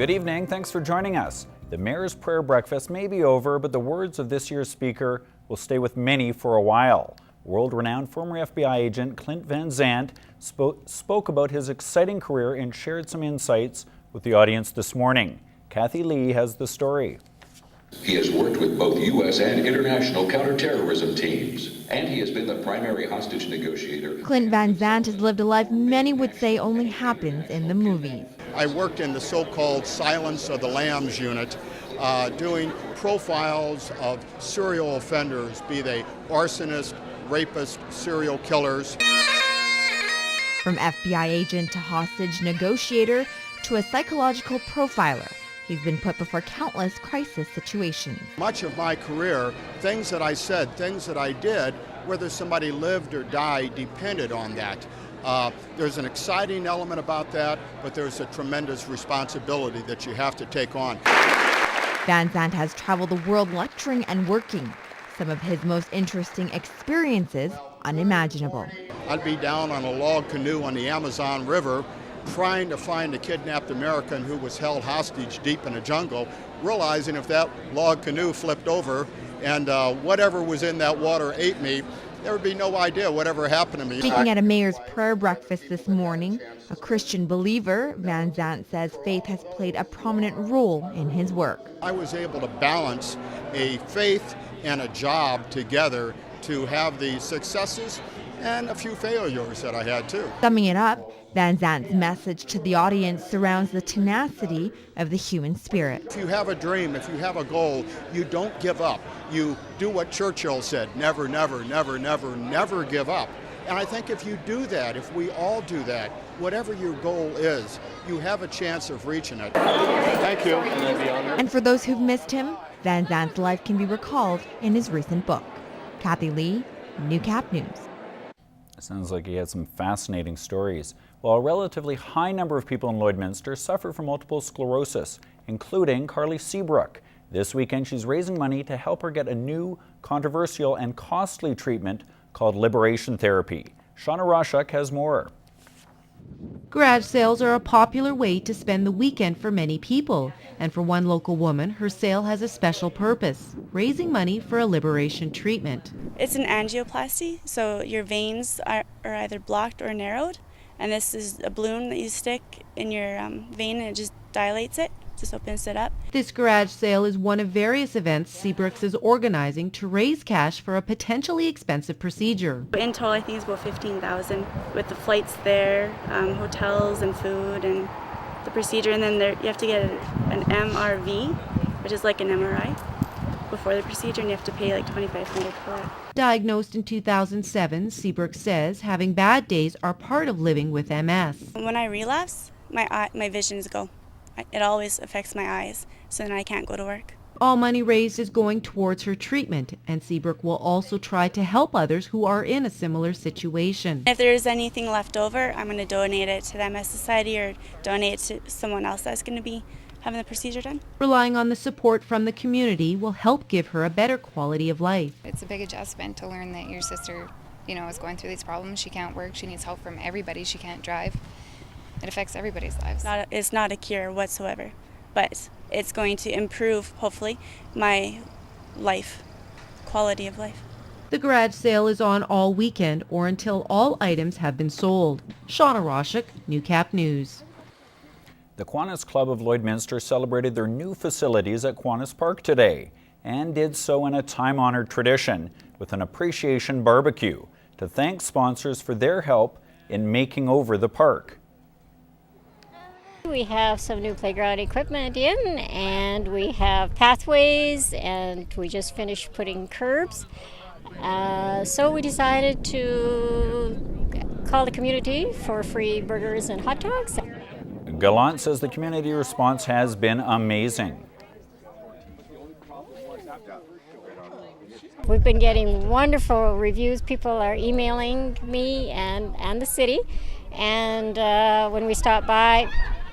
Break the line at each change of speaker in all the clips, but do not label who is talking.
Good evening, thanks for joining us. The Mayor's Prayer Breakfast may be over, but the words of this year's speaker will stay with many for a while. World-renowned former FBI agent Clint Van Zandt spoke about his exciting career and shared some insights with the audience this morning. Kathy Lee has the story.
He has worked with both U.S. and international counterterrorism teams, and he has been the primary hostage negotiator.
Clint Van Zandt has lived a life many would say only happens in the movies.
I worked in the so-called Silence of the Lambs unit, doing profiles of serial offenders, be they arsonists, rapists, serial killers.
From FBI agent to hostage negotiator to a psychological profiler, he's been put before countless crisis situations.
Much of my career, things that I said, things that I did, whether somebody lived or died, depended on that. There's an exciting element about that, but there's a tremendous responsibility that you have to take on.
Van Zandt has traveled the world lecturing and working. Some of his most interesting experiences unimaginable.
I'd be down on a log canoe on the Amazon River trying to find a kidnapped American who was held hostage deep in a jungle, realizing if that log canoe flipped over and whatever was in that water ate me, there would be no idea whatever happened to me.
Speaking at a mayor's prayer breakfast this morning, a Christian believer, Van Zandt says faith has played a prominent role in his work.
I was able to balance a faith and a job together to have the successes and a few failures that I had too.
Summing it up, Van Zandt's message to the audience surrounds the tenacity of the human spirit.
If you have a dream, if you have a goal, you don't give up. You do what Churchill said, never, never, never, never, never give up. And I think if you do that, if we all do that, whatever your goal is, you have a chance of reaching it. Thank you.
And for those who've missed him, Van Zandt's life can be recalled in his recent book. Kathy Lee, Newcap News.
Sounds like he had some fascinating stories. Well, a relatively high number of people in Lloydminster suffer from multiple sclerosis, including Carly Seabrook. This weekend, she's raising money to help her get a new, controversial and costly treatment called liberation therapy. Shauna Roshuk has more.
Garage sales are a popular way to spend the weekend for many people, and for one local woman, her sale has a special purpose, raising money for a liberation treatment.
It's an angioplasty, so your veins are either blocked or narrowed, and this is a balloon that you stick in your vein and it just dilates it, just opens it up.
This garage sale is one of various events Seabrooks is organizing to raise cash for a potentially expensive procedure.
In total, I think it's about $15,000 with the flights there, hotels and food and the procedure, and then you have to get an MRV, which is like an MRI, before the procedure, and you have to pay like $2,500 for that.
Diagnosed in 2007, Seabrook says having bad days are part of living with MS.
When I relapse, my visions go. It always affects my eyes, so then I can't go to work.
All money raised is going towards her treatment, and Seabrook will also try to help others who are in a similar situation.
If there's anything left over, I'm going to donate it to the MS Society or donate it to someone else that's going to be having the procedure done.
Relying on the support from the community will help give her a better quality of life.
It's a big adjustment to learn that your sister, is going through these problems. She can't work. She needs help from everybody. She can't drive. It affects everybody's lives.
It's not a cure whatsoever, but it's going to improve, hopefully, my life, quality of life.
The garage sale is on all weekend or until all items have been sold. Shauna Roshuk, Newcap News.
The Kiwanis Club of Lloydminster celebrated their new facilities at Kiwanis Park today and did so in a time-honored tradition with an appreciation barbecue to thank sponsors for their help in making over the park.
We have some new playground equipment in, and we have pathways, and we just finished putting curbs. So we decided to call the community for free burgers and hot dogs.
Gallant says the community response has been amazing.
We've been getting wonderful reviews. People are emailing me and the city, and when we stop by,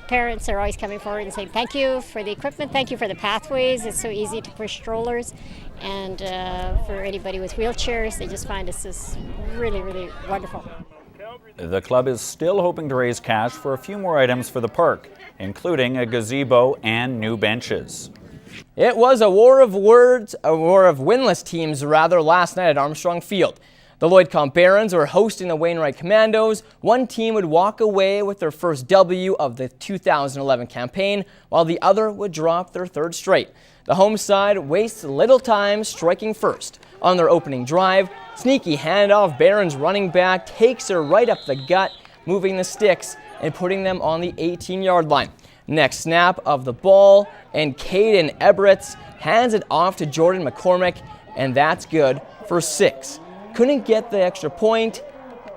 parents are always coming forward and saying thank you for the equipment, thank you for the pathways. It's so easy to push strollers, and for anybody with wheelchairs, they just find this is really, really wonderful.
The club is still hoping to raise cash for a few more items for the park, including a gazebo and new benches.
It was a war of words, a war of winless teams rather, last night at Armstrong Field. The Lloydcomp Barons were hosting the Wainwright Commandos. One team would walk away with their first W of the 2011 campaign, while the other would drop their third straight. The home side wastes little time striking first. On their opening drive, sneaky handoff, Barons running back takes her right up the gut, moving the sticks and putting them on the 18-yard line. Next snap of the ball, and Caden Eberitz hands it off to Jordan McCormick, and that's good for 6. Couldn't get the extra point.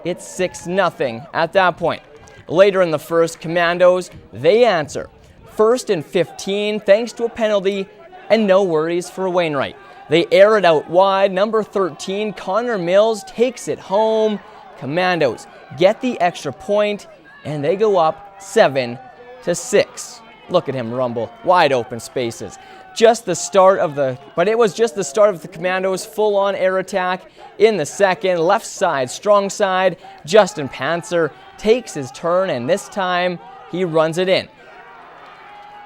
It's 6-0 at that point. Later in the first, Commandos, they answer. 1st and 15 thanks to a penalty, and no worries for Wainwright. They air it out wide. Number 13, Connor Mills, takes it home. Commandos get the extra point, and they go up 7-6. Look at him rumble. Wide open spaces. It was just the start of the Commandos' full-on air attack. In the second, left side, strong side, Justin Panzer takes his turn, and this time he runs it in.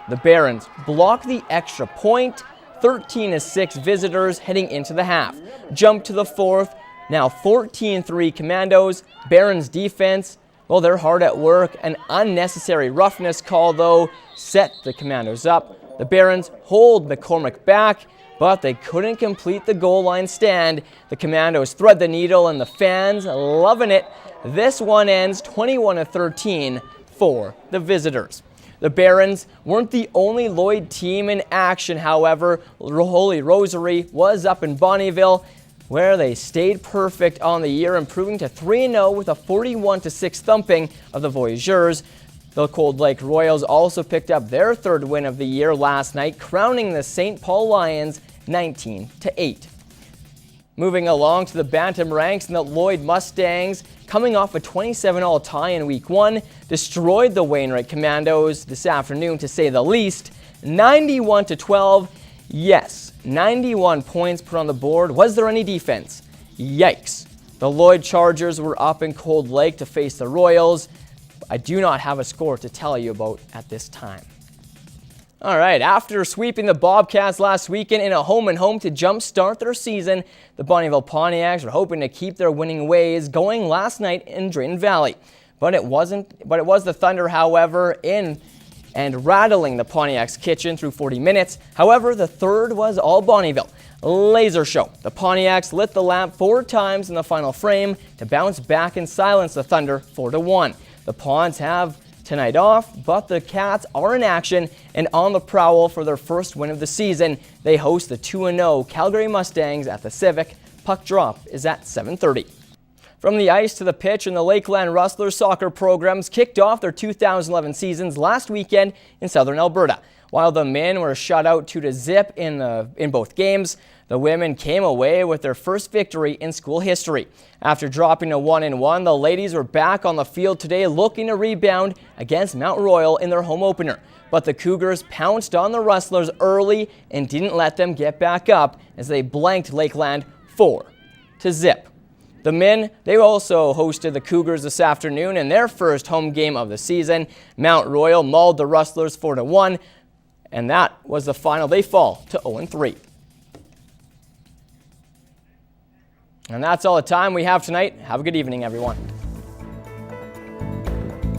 The Barons block the extra point. 13-6 visitors heading into the half. Jump to the fourth. Now 14-3 Commandos. Barons defense, well, they're hard at work. An unnecessary roughness call, though, set the Commandos up. The Barons hold McCormick back, but they couldn't complete the goal line stand. The Commandos thread the needle, and the fans loving it. This one ends 21-13 for the visitors. The Barons weren't the only Lloyd team in action, however. Holy Rosary was up in Bonnyville, where they stayed perfect on the year, improving to 3-0 with a 41-6 thumping of the Voyageurs. The Cold Lake Royals also picked up their third win of the year last night, crowning the St. Paul Lions 19-8. Moving along to the Bantam ranks, and the Lloyd Mustangs, coming off a 27-all tie in Week 1, destroyed the Wainwright Commandos this afternoon, to say the least, 91-12. Yes, 91 points put on the board. Was there any defense? Yikes. The Lloyd Chargers were up in Cold Lake to face the Royals. I do not have a score to tell you about at this time. All right, after sweeping the Bobcats last weekend in a home-and-home to jumpstart their season, the Bonnyville Pontiacs were hoping to keep their winning ways going last night in Drayton Valley. But it was the Thunder, however, in and rattling the Pontiacs' kitchen through 40 minutes. However, the third was all Bonnyville. Laser show. The Pontiacs lit the lamp 4 times in the final frame to bounce back and silence the Thunder 4-1. The Pawns have tonight off, but the Cats are in action and on the prowl for their first win of the season. They host the 2-0 Calgary Mustangs at the Civic. Puck drop is at 7:30. From the ice to the pitch, and the Lakeland Rustlers soccer programs kicked off their 2011 seasons last weekend in southern Alberta. While the men were shut out 2-0 in both games, the women came away with their first victory in school history. After dropping a 1-1, the ladies were back on the field today looking to rebound against Mount Royal in their home opener. But the Cougars pounced on the Rustlers early and didn't let them get back up as they blanked Lakeland 4-0. The men, they also hosted the Cougars this afternoon in their first home game of the season. Mount Royal mauled the Rustlers 4-1, and that was the final. They fall to 0-3. And that's all the time we have tonight. Have a good evening, everyone.